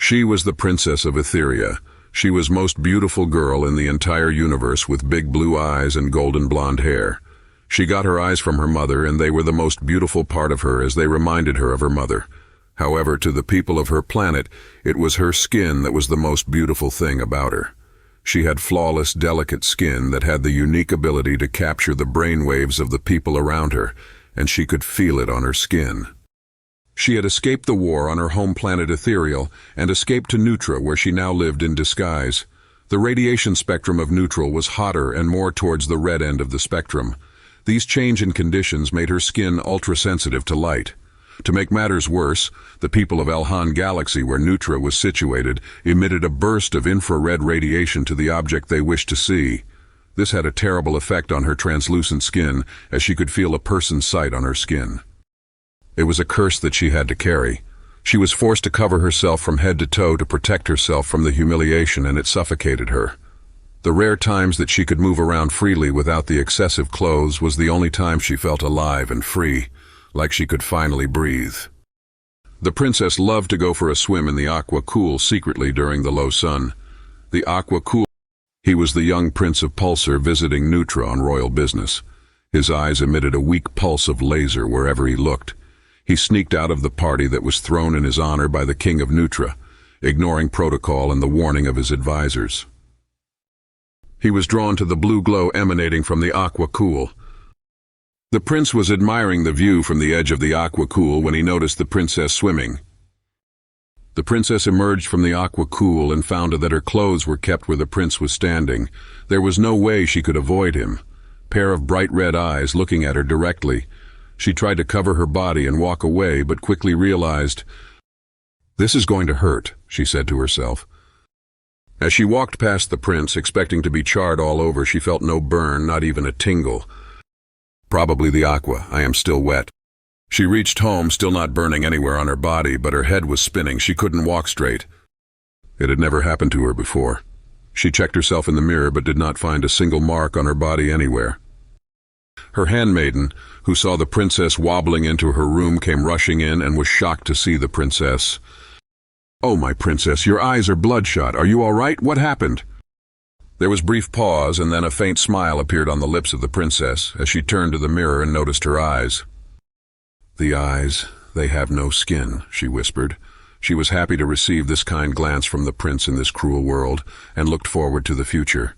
She was the princess of Etheria. She was most beautiful girl in the entire universe with big blue eyes and golden blonde hair. She got her eyes from her mother, and they were the most beautiful part of her as they reminded her of her mother. However, to the people of her planet, it was her skin that was the most beautiful thing about her. She had flawless, delicate skin that had the unique ability to capture the brainwaves of the people around her, and she could feel it on her skin. She had escaped the war on her home planet Ethereal and escaped to Neutra, where she now lived in disguise. The radiation spectrum of Neutral was hotter and more towards the red end of the spectrum. These change in conditions made her skin ultra-sensitive to light. To make matters worse, the people of Elhan Galaxy, where Neutra was situated, emitted a burst of infrared radiation to the object they wished to see. This had a terrible effect on her translucent skin, as she could feel a person's sight on her skin. It was a curse that she had to carry. She was forced to cover herself from head to toe to protect herself from the humiliation, and it suffocated her. The rare times that she could move around freely without the excessive clothes was the only time she felt alive and free, like she could finally breathe. The princess loved to go for a swim in the Aqua Cool secretly during the low sun. The Aqua Cool. He was the young Prince of Pulsar visiting Neutra on royal business. His eyes emitted a weak pulse of laser wherever he looked. He sneaked out of the party that was thrown in his honor by the King of Neutra, ignoring protocol and the warning of his advisors. He was drawn to the blue glow emanating from the Aqua Cool. The prince was admiring the view from the edge of the Aqua Cool when he noticed the princess swimming. The princess emerged from the Aqua Cool and found that her clothes were kept where the prince was standing. There was no way she could avoid him. Pair of bright red eyes looking at her directly. She tried to cover her body and walk away, but quickly realized, "This is going to hurt," she said to herself. As she walked past the prince, expecting to be charred all over, she felt no burn, not even a tingle. Probably the aqua. I am still wet. She reached home, still not burning anywhere on her body, but her head was spinning. She couldn't walk straight. It had never happened to her before. She checked herself in the mirror, but did not find a single mark on her body anywhere. Her handmaiden, who saw the princess wobbling into her room, came rushing in and was shocked to see the princess. "Oh, my princess, your eyes are bloodshot. Are you all right? What happened?" There was brief pause, and then a faint smile appeared on the lips of the princess as she turned to the mirror and noticed her eyes. "The eyes, they have no skin," she whispered. She was happy to receive this kind glance from the prince in this cruel world, and looked forward to the future.